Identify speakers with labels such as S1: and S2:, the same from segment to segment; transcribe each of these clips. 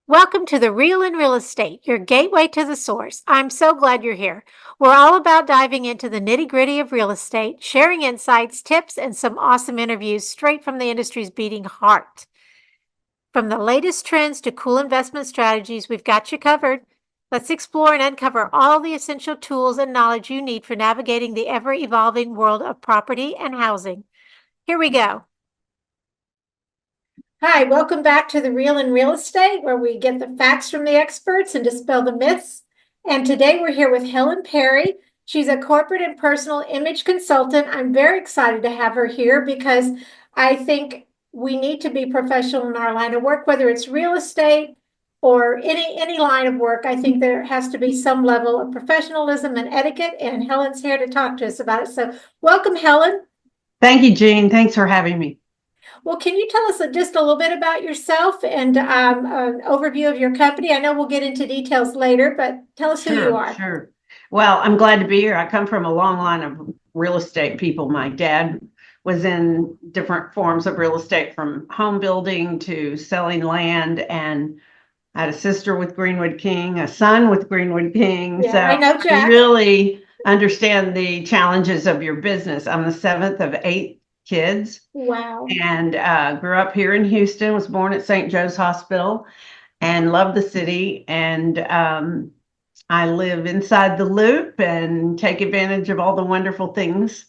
S1: Welcome to The Real in Real Estate, your gateway to the source. I'm so glad you're here. We're all about diving into the nitty gritty of real estate, sharing insights, tips, and some awesome interviews straight from the industry's beating heart. From the latest trends to cool investment strategies, we've got you covered. Let's explore and uncover all the essential tools and knowledge you need for navigating the ever evolving world of property and housing. Here we go. Hi, welcome back to The Real in Real Estate, where we get the facts from the experts and dispel the myths. And today we're here with Helen Perry. She's a corporate and personal image consultant. I'm very excited to have her here because I think we need to be professional in our line of work, whether it's real estate or any line of work. I think there has to be some level of professionalism and etiquette, and Helen's here to talk to us about it. So welcome, Helen.
S2: Thank you, Jean. Thanks for having me.
S1: Well, can you tell us just a little bit about yourself and an overview of your company? I know we'll get into details later, but tell us who you
S2: Sure,
S1: are.
S2: sure. Well, I'm glad to be here. I come from a long line of real estate people. My dad was in different forms of real estate, from home building to selling land, and I had a sister with Greenwood King, a son with Greenwood King.
S1: Yeah,
S2: So
S1: I know
S2: I
S1: Jack.
S2: really understand the challenges of your business. I'm the seventh of eight kids
S1: Wow.
S2: and grew up here in Houston, was born at St. Joe's Hospital and love the city. And I live inside the loop and take advantage of all the wonderful things.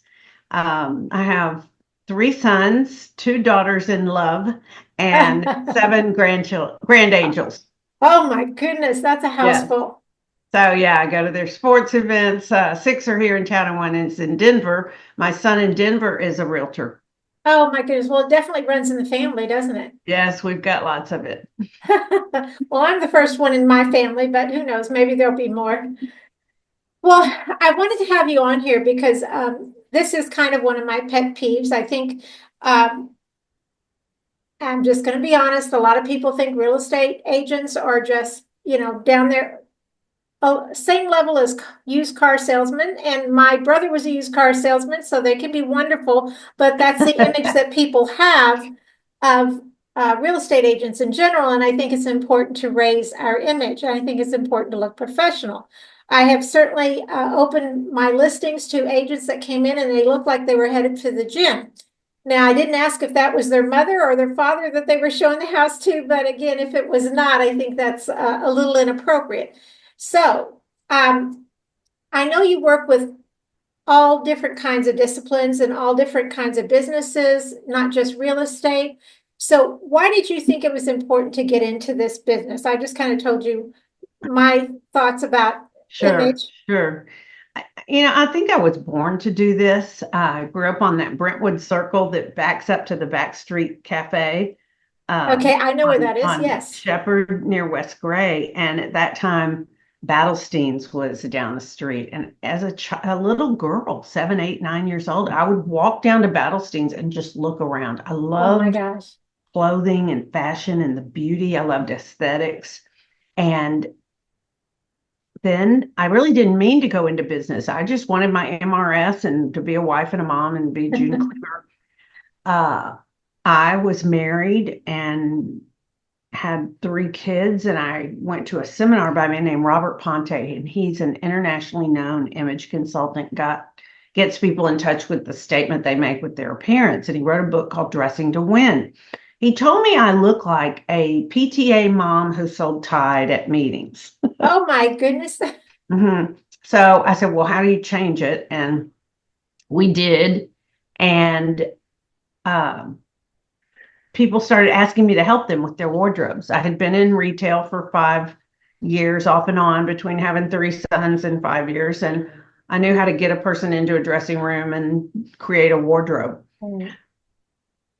S2: I have three sons, two daughters in love, and seven grandchildren, grand angels.
S1: Oh my goodness, that's a house
S2: Yes.
S1: full.
S2: So yeah, I go to their sports events. Six are here in town and one is in Denver. My son in Denver is a realtor.
S1: Oh my goodness. Well, it definitely runs in the family, doesn't it?
S2: Yes, we've got lots of it.
S1: Well, I'm the first one in my family, but who knows? Maybe there'll be more. Well, I wanted to have you on here because this is kind of one of my pet peeves. I think um, I'm just going to be honest. A lot of people think real estate agents are just, down there, same level as used car salesmen. And my brother was a used car salesman, so they can be wonderful. But that's the image that people have of real estate agents in general. And I think it's important to raise our image. And I think it's important to look professional. I have certainly opened my listings to agents that came in and they looked like they were headed to the gym. Now, I didn't ask if that was their mother or their father that they were showing the house to, but again, if it was not, I think that's a little inappropriate. So, I know you work with all different kinds of disciplines and all different kinds of businesses, not just real estate. So, why did you think it was important to get into this business? I just kind of told you my thoughts about
S2: Sure,
S1: image.
S2: sure. I think I was born to do this. I grew up on that Brentwood Circle that backs up to the Backstreet Cafe
S1: Okay, I know where that is.
S2: on
S1: Yes.
S2: Shepherd near West Gray. And at that time, Battlesteins was down the street. And as a little girl, 7, 8, 9 years old, I would walk down to Battlesteins and just look around. I
S1: Oh my
S2: loved
S1: gosh.
S2: clothing and fashion and the beauty. I loved aesthetics. And then I really didn't mean to go into business. I just wanted my MRS and to be a wife and a mom and be June Cleaver. Uh, I was married and had three kids, and I went to a seminar by a man named Robert Ponte, and he's an internationally known image consultant. Gets people in touch with the statement they make with their appearance, and he wrote a book called Dressing to Win. He told me I look like a PTA mom who sold Tide at meetings.
S1: Oh my goodness.
S2: So I said, well, how do you change it? And we did. And um, people started asking me to help them with their wardrobes. I had been in retail for 5 years off and on between having three sons in 5 years. And I knew how to get a person into a dressing room and create a wardrobe.
S1: Mm.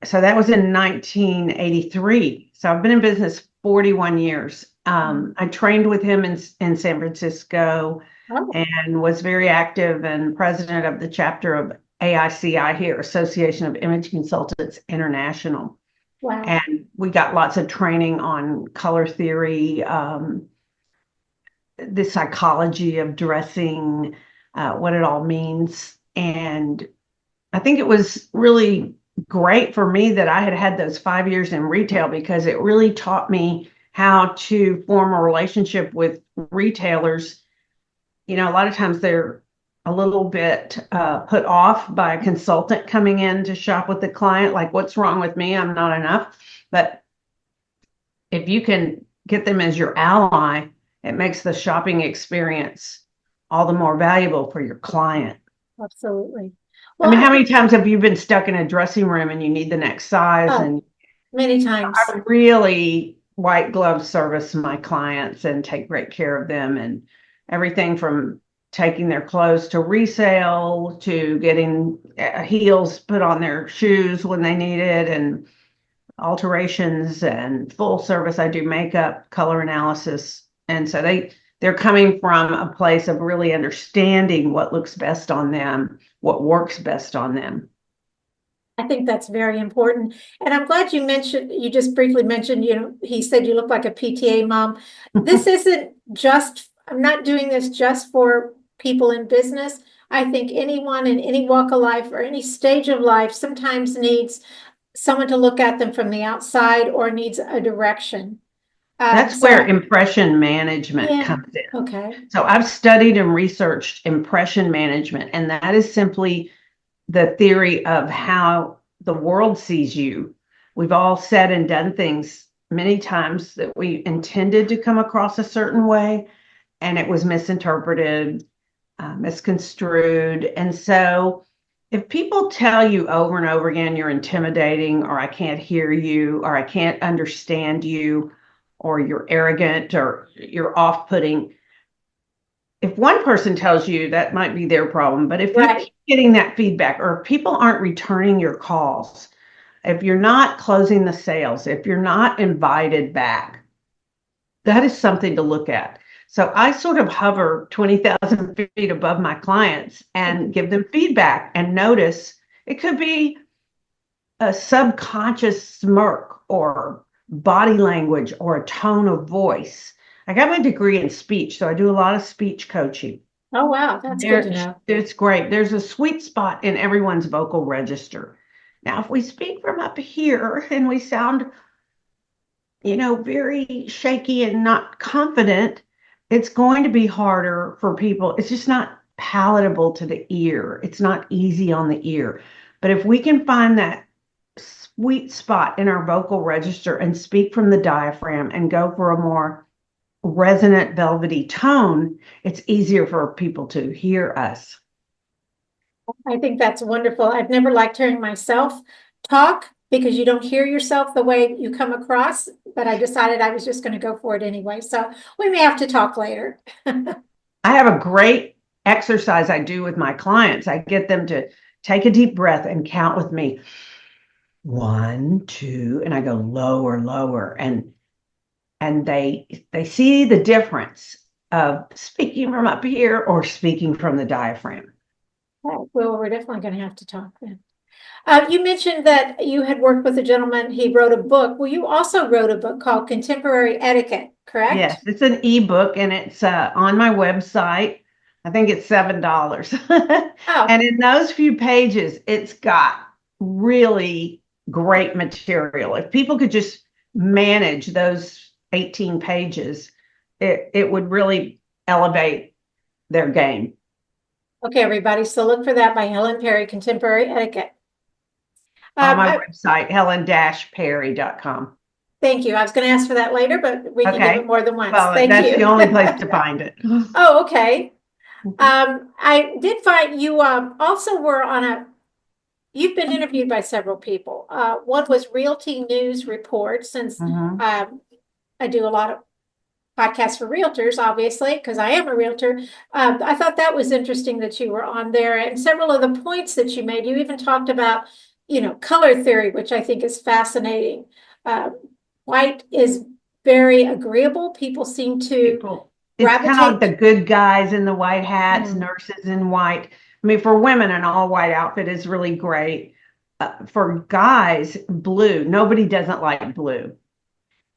S2: So that was in 1983. So I've been in business 41 years. I trained with him in San Francisco
S1: Oh,
S2: and was very active and president of the chapter of AICI here, Association of Image Consultants International.
S1: wow.
S2: And we got lots of training on color theory, the psychology of dressing, what it all means. And I think it was really great for me that I had had those 5 years in retail because it really taught me how to form a relationship with retailers. A lot of times they're a little bit put off by a consultant coming in to shop with the client, like, what's wrong with me? I'm not enough. But if you can get them as your ally, it makes the shopping experience all the more valuable for your client.
S1: Absolutely.
S2: I
S1: Well,
S2: mean, how many times have you been stuck in a dressing room and you need the next size?
S1: oh,
S2: And
S1: many times.
S2: I really white glove service my clients and take great care of them, and everything from taking their clothes to resale to getting heels put on their shoes when they need it, and alterations and full service. I do makeup, color analysis. And so they're coming from a place of really understanding what looks best on them, what works best on them.
S1: I think that's very important. And I'm glad you just briefly mentioned, he said you look like a PTA mom. This isn't just, I'm not doing this just for people in business. I think anyone in any walk of life or any stage of life sometimes needs someone to look at them from the outside or needs a direction.
S2: That's where impression management
S1: Yeah,
S2: comes in.
S1: okay.
S2: So I've studied and researched impression management, and that is simply the theory of how the world sees you. We've all said and done things many times that we intended to come across a certain way, and it was misinterpreted, misconstrued. And so if people tell you over and over again, you're intimidating, or I can't hear you, or I can't understand you, or you're arrogant, or you're off putting, if one person tells you, that might be their problem. But if you
S1: Right.
S2: keep getting that feedback, or if people aren't returning your calls, if you're not closing the sales, if you're not invited back, that is something to look at. So I sort of hover 20,000 feet above my clients and give them feedback and notice. It could be a subconscious smirk or body language or a tone of voice. I got my degree in speech, so I do a lot of speech coaching.
S1: Oh, wow. That's good to know.
S2: It's great. There's a sweet spot in everyone's vocal register. Now, if we speak from up here and we sound, very shaky and not confident, it's going to be harder for people. It's just not palatable to the ear. It's not easy on the ear. But if we can find that sweet spot in our vocal register and speak from the diaphragm and go for a more resonant, velvety tone, it's easier for people to hear us.
S1: I think that's wonderful. I've never liked hearing myself talk because you don't hear yourself the way you come across, but I decided I was just going to go for it anyway. So we may have to talk later.
S2: I have a great exercise I do with my clients. I get them to take a deep breath and count with me. 1, 2, and I go lower, lower, and they see the difference of speaking from up here or speaking from the diaphragm.
S1: Well, we're definitely going to have to talk then. You mentioned that you had worked with a gentleman. He wrote a book. Well, you also wrote a book called Contemporary Etiquette, correct?
S2: Yes, it's an ebook and it's on my website. I think it's $7.
S1: Oh,
S2: And in those few pages, it's got really great material. If people could just manage those 18 pages, it would really elevate their game.
S1: okay, everybody. So look for that by Helen Perry, Contemporary Etiquette.
S2: On my
S1: I,
S2: website, helen-perry.com.
S1: thank you. I was going to ask for that later, but we can give it
S2: Okay.
S1: more than once.
S2: Well,
S1: Thank
S2: that's the
S1: you.
S2: only place to find it.
S1: Oh, okay. I did find you also were on you've been interviewed by several people. One was Realty News Report, since
S2: Mhm.
S1: I do a lot of podcasts for realtors, obviously, because I am a realtor. I thought that was interesting that you were on there, and several of the points that you made. You even talked about, color theory, which I think is fascinating. Uh, White is very agreeable. People seem to
S2: People, it's kind of like
S1: gravitate.
S2: the good guys in the white hats,
S1: Mm,
S2: nurses in white. I mean, for women, an all white outfit is really great. For guys, blue. Nobody doesn't like blue.
S1: right.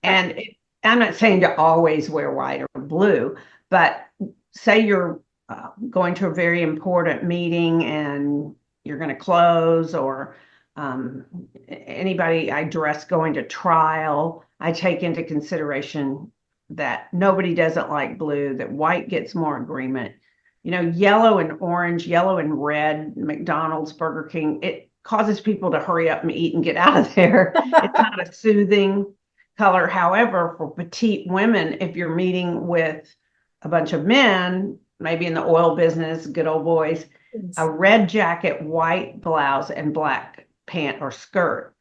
S2: And I'm not saying to always wear white or blue, but say you're going to a very important meeting and you're going to close, or um, anybody I dress going to trial, I take into consideration that nobody doesn't like blue, that white gets more agreement. Yellow and orange, yellow and red, McDonald's, Burger King, it causes people to hurry up and eat and get out of there. It's not a soothing color. However, for petite women, if you're meeting with a bunch of men, maybe in the oil business, good old boys, a red jacket, white blouse, and black pant or skirt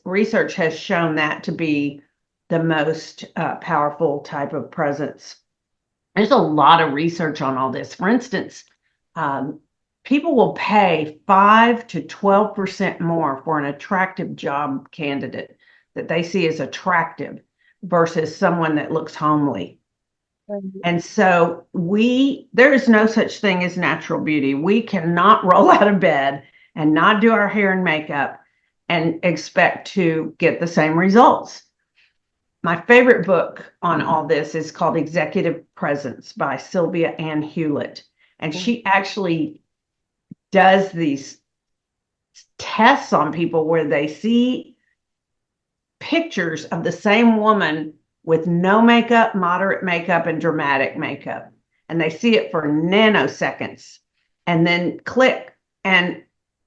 S2: research has shown that to be the most powerful type of presence. There's a lot of research on all this. For instance, people will pay 5 to 12% more for an attractive job candidate that they see as attractive versus someone that looks homely. And so there is no such thing as natural beauty. We cannot roll out of bed and not do our hair and makeup and expect to get the same results. My favorite book on all this is called Executive Presence by Sylvia Ann Hewlett. And she actually does these tests on people where they see pictures of the same woman with no makeup, moderate makeup, and dramatic makeup. And they see it for nanoseconds and then click. And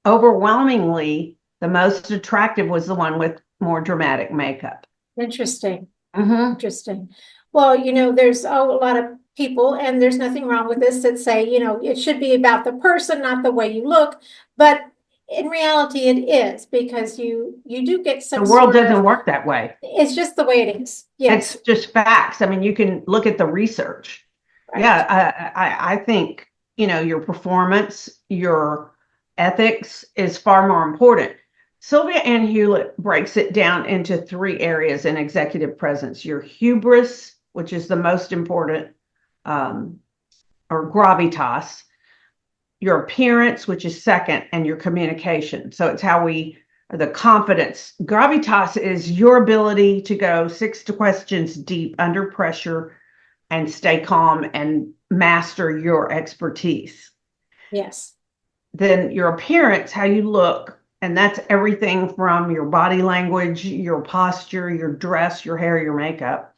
S2: overwhelmingly, the most attractive was the one with more dramatic makeup.
S1: Interesting. Interesting. Well, there's a lot of people, and there's nothing wrong with this, that say, it should be about the person, not the way you look. But in reality, it is, because you do get some
S2: The world doesn't work that way.
S1: It's just the way it is. Yes.
S2: It's just facts. I mean, you can look at the research. Right. Yeah, I think, your performance, your ethics is far more important. Sylvia Ann Hewlett breaks it down into 3 areas in executive presence: your hubris, which is the most important, or gravitas, your appearance, which is second, and your communication. So it's the confidence. Gravitas is your ability to go 6 questions deep under pressure and stay calm and master your expertise.
S1: Yes.
S2: Then your appearance, how you look, and that's everything from your body language, your posture, your dress, your hair, your makeup.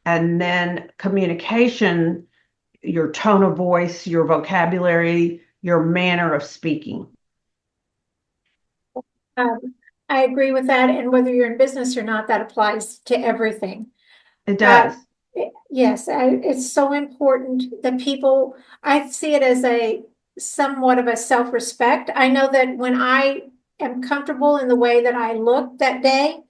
S2: And then communication, your tone of voice, your vocabulary, your manner of speaking.
S1: I agree with that. And whether you're in business or not, that applies to everything.
S2: It does.
S1: Yes, it's so important that people, I see it as somewhat of a self-respect. I know that when I am comfortable in the way that I look that day,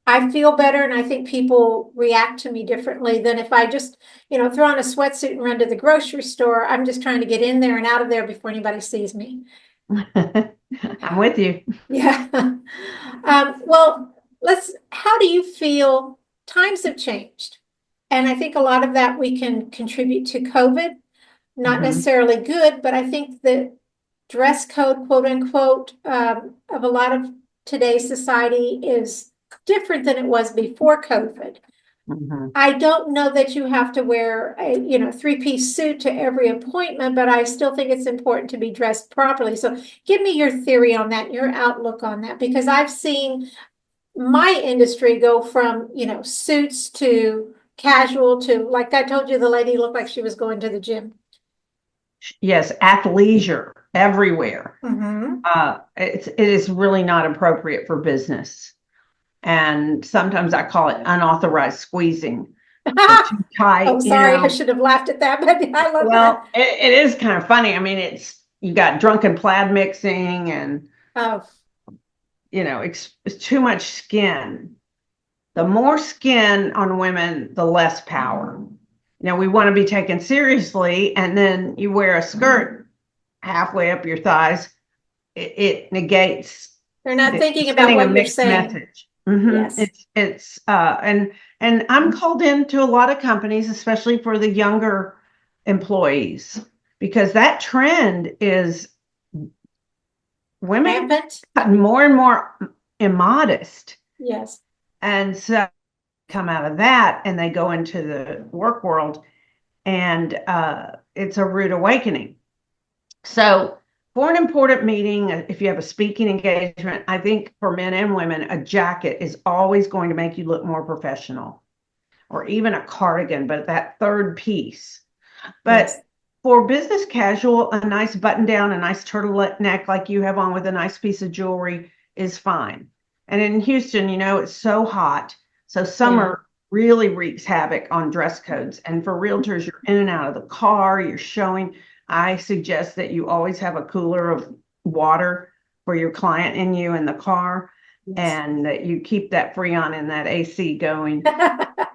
S1: I feel better, and I think people react to me differently than if I just, throw on a sweatsuit and run to the grocery store. I'm just trying to get in there and out of there before anybody sees me.
S2: I'm with you.
S1: Yeah. Well, how do you feel? Times have changed. And I think a lot of that we can contribute to COVID, not necessarily good, but I think the dress code, quote unquote, of a lot of today's society is different than it was before COVID. I don't know that you have to wear a 3-piece suit to every appointment, but I still think it's important to be dressed properly. So give me your theory on that, your outlook on that, because I've seen my industry go from suits to casual to, like I told you, the lady looked like she was going to the gym.
S2: Yes, athleisure everywhere. It is really not appropriate for business. And sometimes I call it unauthorized squeezing. Too tight.
S1: Oh, sorry, I should have laughed at that, but I love that.
S2: It is kind of funny. I mean, you got drunken plaid mixing and it's too much skin. The more skin on women, the less power. We want to be taken seriously, and then you wear a skirt halfway up your thighs. It negates.
S1: They're not thinking about what you're saying.
S2: Message. Yes. And I'm called into a lot of companies, especially for the younger employees, because that trend is women gotten more and more immodest.
S1: Yes.
S2: And so come out of that and they go into the work world, and it's a rude awakening. So For an important meeting, if you have a speaking engagement, I think for men and women, a jacket is always going to make you look more professional, or even a cardigan, but that third piece.
S1: Yes.
S2: But for business casual, a nice button down, a nice turtleneck like you have on with a nice piece of jewelry is fine. And in Houston, it's so hot. So
S1: Yeah.
S2: summer really wreaks havoc on dress codes. And for realtors, you're in and out of the car, you're showing. I suggest that you always have a cooler of water for your client and you in the car,
S1: Yes.
S2: and that you keep that Freon and that AC going to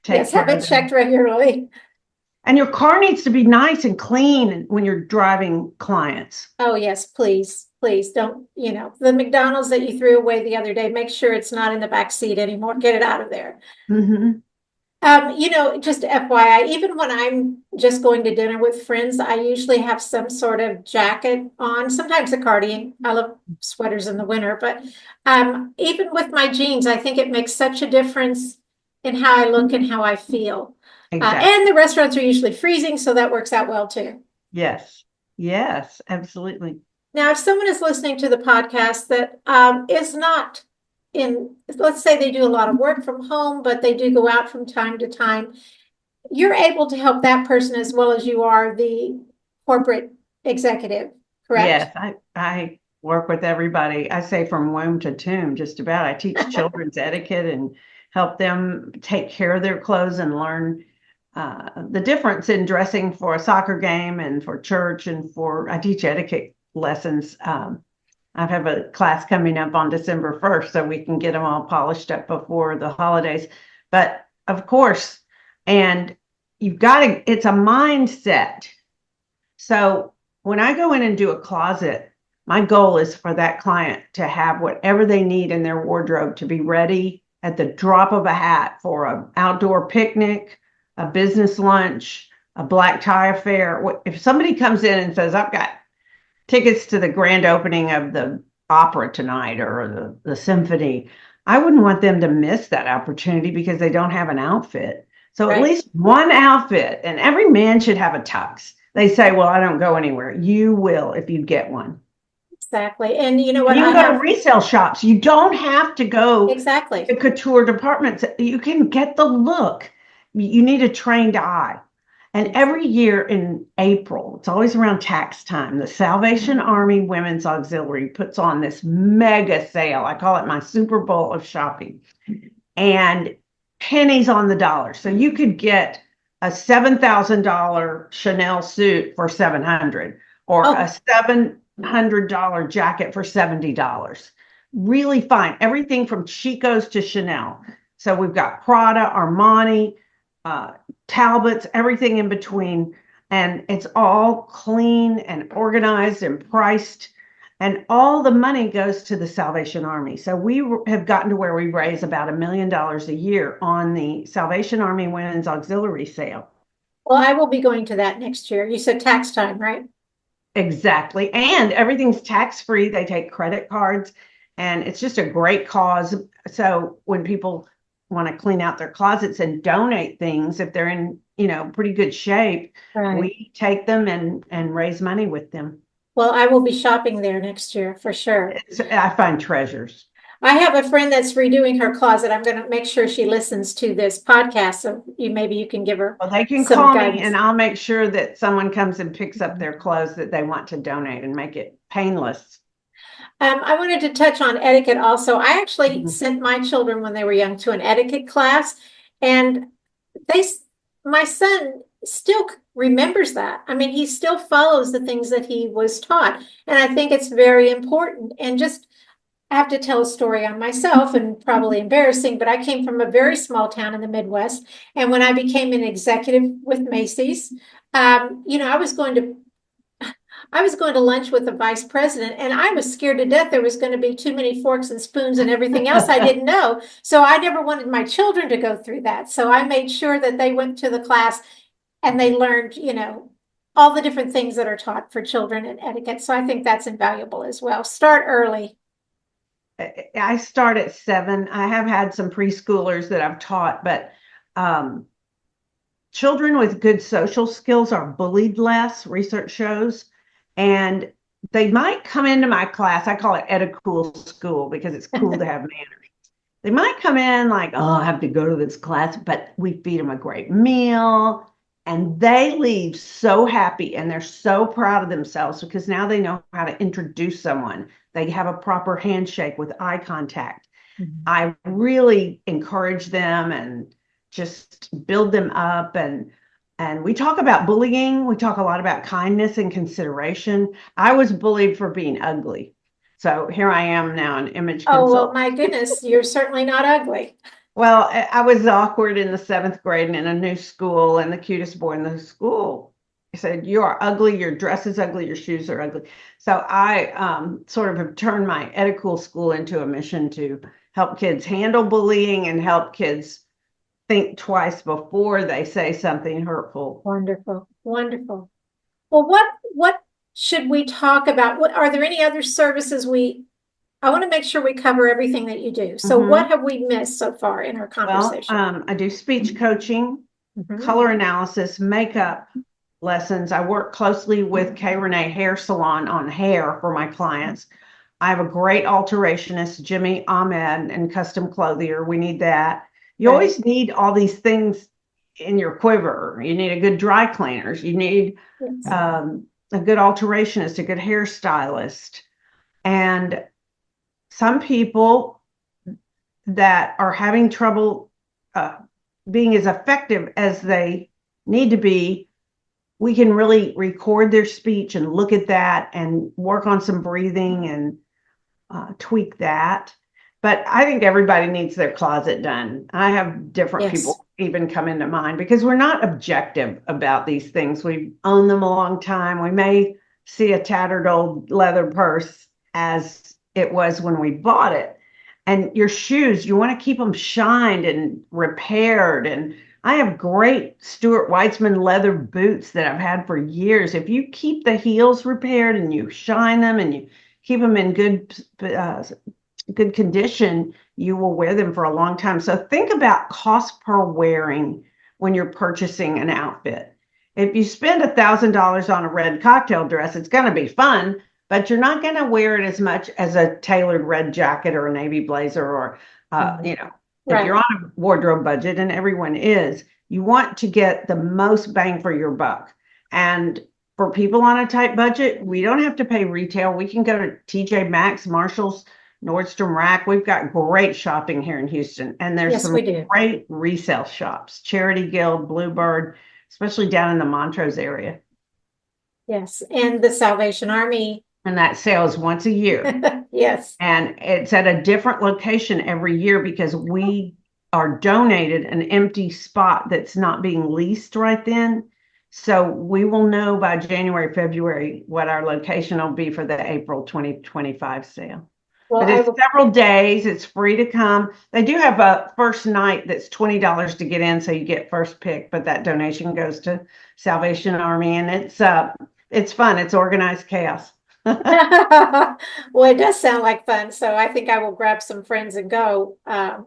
S2: take
S1: Yes, have
S2: care
S1: it
S2: of them.
S1: checked regularly.
S2: And your car needs to be nice and clean when you're driving clients.
S1: Oh, yes, please, please don't, the McDonald's that you threw away the other day, make sure it's not in the back seat anymore. Get it out of there.
S2: Mm-hmm.
S1: Just FYI, even when I'm just going to dinner with friends, I usually have some sort of jacket on, sometimes a cardigan. I love sweaters in the winter, but even with my jeans, I think it makes such a difference in how I look and how I feel. And
S2: Exactly.
S1: the restaurants are usually freezing, so that works out well too.
S2: Yes. Yes, absolutely.
S1: Now, if someone is listening to the podcast that is not let's say they do a lot of work from home, but they do go out from time to time, you're able to help that person as well as you are the corporate executive, correct?
S2: Yes, I work with everybody. I say from womb to tomb, just about. I teach children's etiquette and help them take care of their clothes and learn the difference in dressing for a soccer game and for church, and I teach etiquette lessons. I have a class coming up on December 1st, so we can get them all polished up before the holidays. But of course, and it's a mindset. So when I go in and do a closet, my goal is for that client to have whatever they need in their wardrobe to be ready at the drop of a hat for an outdoor picnic, a business lunch, a black tie affair. If somebody comes in and says, I've got tickets to the grand opening of the opera tonight or the symphony, I wouldn't want them to miss that opportunity because they don't have an outfit. So at
S1: Right.
S2: least one outfit, and every man should have a tux. They say, well, I don't go anywhere. You will if you get one.
S1: Exactly. And you know
S2: And
S1: what?
S2: you
S1: I
S2: can go to
S1: have
S2: resale shops. You don't have to go to
S1: exactly.
S2: couture departments. You can get the look. You need a trained eye. And
S1: Yes.
S2: every year in April, it's always around tax time, the Salvation Army Women's Auxiliary puts on this mega sale. I call it my Super Bowl of shopping, and pennies on the dollar. So you could get a $7,000 Chanel suit for 700, or a
S1: Oh,
S2: $700 jacket for $70. Really fine. Everything from Chico's to Chanel. So we've got Prada, Armani, uh, Talbots, everything in between. And it's all clean and organized and priced. And all the money goes to the Salvation Army. So we have gotten to where we raise about $1 million a year on the Salvation Army Women's Auxiliary sale.
S1: well, I will be going to that next year. You said tax time, right?
S2: Exactly. And everything's tax free. They take credit cards, and it's just a great cause. So when people want to clean out their closets and donate things, if they're in, pretty good shape,
S1: Right.
S2: we take them and raise money with them.
S1: Well, I will be shopping there next year for sure.
S2: I find treasures.
S1: I have a friend that's redoing her closet. I'm going to make sure she listens to this podcast, so maybe you can give her
S2: Well, they can
S1: some
S2: call me and
S1: guidance.
S2: I'll make sure that someone comes and picks up their clothes that they want to donate and make it painless.
S1: I wanted to touch on etiquette also. I actually
S2: Mhm.
S1: sent my children when they were young to an etiquette class, and they, my son still remembers that. I mean, he still follows the things that he was taught, and I think it's very important. And just I have to tell a story on myself, and probably embarrassing, but I came from a very small town in the Midwest, and when I became an executive with Macy's, I was going to lunch with the vice president, and I was scared to death there was going to be too many forks and spoons and everything else I didn't know. So I never wanted my children to go through that. So I made sure that they went to the class and they learned, all the different things that are taught for children in etiquette. So I think that's invaluable as well. Start early.
S2: I start at 7. I have had some preschoolers that I've taught, but um, children with good social skills are bullied less, research shows, and they might come into my class. I call it Etiquette school because it's cool to have manners. They might come in like, oh, I have to go to this class, but we feed them a great meal. And they leave so happy and they're so proud of themselves because now they know how to introduce someone. They have a proper handshake with eye contact.
S1: Mhm.
S2: I really encourage them and just build them up, and we talk about bullying. We talk a lot about kindness and consideration. I was bullied for being ugly. So here I am now, an image
S1: Oh, well,
S2: consultant.
S1: my goodness, you're certainly not ugly.
S2: Well, I was awkward in the seventh grade and in a new school, and the cutest boy in the school said, "You are ugly. Your dress is ugly. Your shoes are ugly." So I sort of have turned my Etiquette school into a mission to help kids handle bullying and help kids think twice before they say something hurtful.
S1: Wonderful, wonderful. Well, what should we talk about? What are there any other services I want to make sure we cover everything that you do. So what
S2: Mhm.
S1: have we missed so far in our
S2: Well,
S1: conversation?
S2: I do speech coaching,
S1: Mhm.
S2: color analysis, makeup lessons. I work closely with K. Renee Hair Salon on hair for my clients. I have a great alterationist, Jimmy Ahmed, and custom clothier. We need that. You
S1: Right.
S2: always need all these things in your quiver. You need a good dry cleaners. You need
S1: Yes.
S2: a good alterationist, a good hairstylist. And some people that are having trouble uh, being as effective as they need to be, we can really record their speech and look at that and work on some breathing and tweak that. But I think everybody needs their closet done. I have different
S1: Yes.
S2: people even come into mind because we're not objective about these things. We've owned them a long time. We may see a tattered old leather purse as it was when we bought it. And your shoes, you want to keep them shined and repaired. And I have great Stuart Weitzman leather boots that I've had for years. If you keep the heels repaired and you shine them and you keep them in good condition, you will wear them for a long time. So think about cost per wearing when you're purchasing an outfit. If you spend $1,000 on a red cocktail dress, it's going to be fun, but you're not going to wear it as much as a tailored red jacket or a navy blazer or,
S1: Mhm.
S2: if you're
S1: Right.
S2: on a wardrobe budget, and everyone is, you want to get the most bang for your buck. And for people on a tight budget, we don't have to pay retail. We can go to TJ Maxx, Marshalls, Nordstrom Rack. We've got great shopping here in Houston, and there's
S1: Yes,
S2: some
S1: we do.
S2: great resale shops, Charity Guild, Bluebird, especially down in the Montrose area.
S1: Yes. And the Salvation Army.
S2: And that sells once a year.
S1: Yes.
S2: And it's at a different location every year because we are donated an empty spot that's not being leased right then. So we will know by January, February what our location will be for the April 2025 sale.
S1: Well,
S2: But
S1: I
S2: it's
S1: will.
S2: several days. It's free to come. They do have a first night that's $20 to get in, so you get first pick, but that donation goes to Salvation Army, and it's fun. It's organized chaos.
S1: Well, it does sound like fun. So I think I will grab some friends and go. And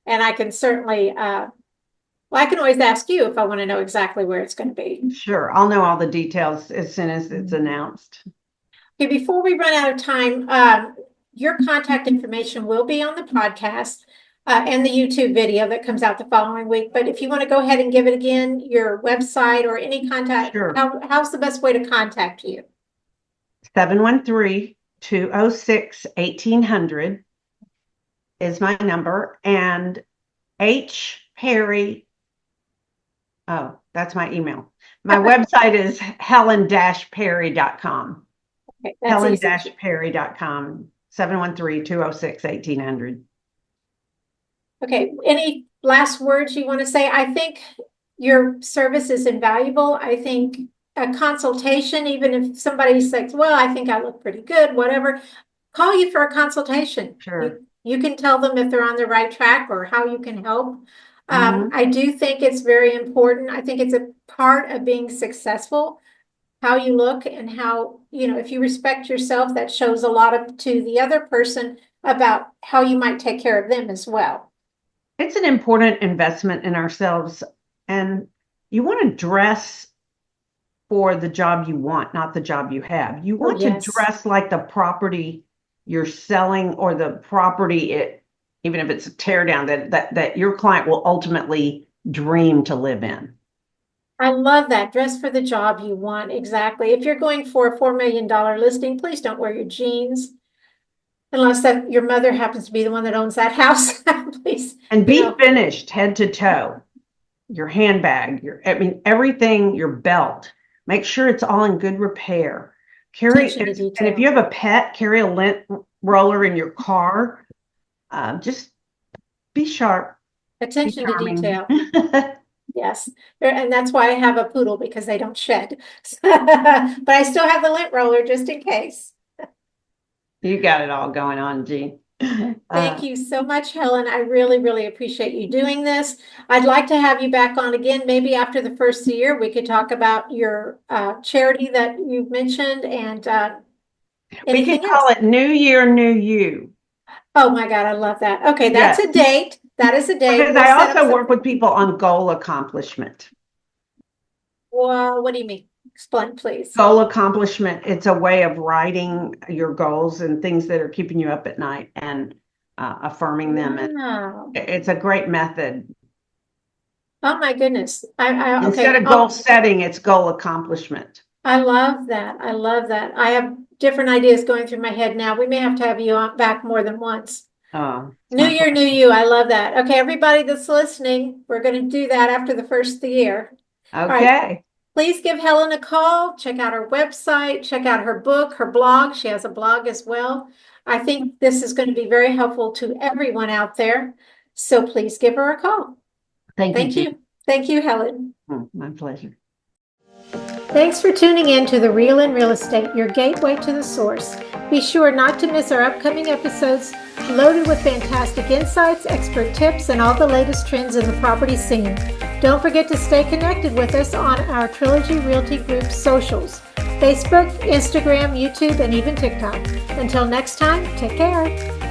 S1: I can certainly, well, I can always ask you if I want to know exactly where it's going to be.
S2: Sure, I'll know all the details as soon as it's
S1: Mhm.
S2: announced.
S1: Okay, before we run out of time, your contact information will be on the podcast and the YouTube video that comes out the following week. But if you want to go ahead and give it again, your website or any contact,
S2: Sure.
S1: how's the best way to contact you?
S2: 713-206-1800 is my number. And H. Perry, oh, that's my email. My website is helen-perry.com.
S1: Okay, that's easy.
S2: helen-perry.com, 713-206-1800.
S1: Okay, any last words you want to say? I think your service is invaluable. I think a consultation, even if somebody says, well, I think I look pretty good, whatever, call you for a consultation.
S2: Sure.
S1: You can tell them if they're on the right track or how you can help.
S2: Mm-hmm.
S1: I do think it's very important. I think it's a part of being successful, how you look and how, if you respect yourself, that shows a lot to the other person about how you might take care of them as well.
S2: It's an important investment in ourselves. And you want to dress for the job you want, not the job you have. You
S1: Oh,
S2: want to
S1: yes.
S2: dress like the property you're selling or the property even if it's a tear down that your client will ultimately dream to live in.
S1: I love that. Dress for the job you want. Exactly. If you're going for a $4 million listing, please don't wear your jeans unless that your mother happens to be the one that owns that house. Please,
S2: And
S1: you
S2: be
S1: know,
S2: finished head to toe. Your handbag, everything, your belt. Make sure it's all in good repair.
S1: attention to
S2: And if you
S1: detail.
S2: have a pet, carry a lint roller in your car. Just be sharp, be
S1: Attention to
S2: charming.
S1: detail. Yes. And that's why I have a poodle because they don't shed. But I still have the lint roller just in case.
S2: You got it all going on, Jean.
S1: Thank you so much, Helen. I really, really appreciate you doing this. I'd like to have you back on again. Maybe after the first year, we could talk about your charity that you mentioned and
S2: We could
S1: anything
S2: call
S1: else.
S2: it New Year, New You.
S1: Oh my God, I love that. Okay, that's
S2: Yes,
S1: a date. That is a date.
S2: because
S1: We'll
S2: I
S1: set up
S2: also work with
S1: something.
S2: people on goal accomplishment.
S1: Well, what do you mean? Explain, please.
S2: Goal accomplishment, it's a way of writing your goals and things that are keeping you up at night and affirming them. And
S1: Wow.
S2: it's a great method.
S1: Oh my goodness.
S2: Instead
S1: Okay.
S2: of goal setting, it's goal accomplishment.
S1: I love that. I love that. I have different ideas going through my head now. We may have to have you on back more than once.
S2: Oh, it's
S1: New
S2: my
S1: year, new
S2: pleasure.
S1: you. I love that. Okay, everybody that's listening, we're going to do that after the first of the year. All right.
S2: Okay.
S1: Please give Helen a call. Check out her website. Check out her book, her blog. She has a blog as well. I think this is going to be very helpful to everyone out there. So please give her a call.
S2: Thank you,
S1: Thank
S2: Jean.
S1: you. Thank you, Helen.
S2: My pleasure.
S1: Thanks for tuning in to The Real in Real Estate, your gateway to the source. Be sure not to miss our upcoming episodes loaded with fantastic insights, expert tips, and all the latest trends in the property scene. Don't forget to stay connected with us on our Trilogy Realty Group socials, Facebook, Instagram, YouTube, and even TikTok. Until next time, take care.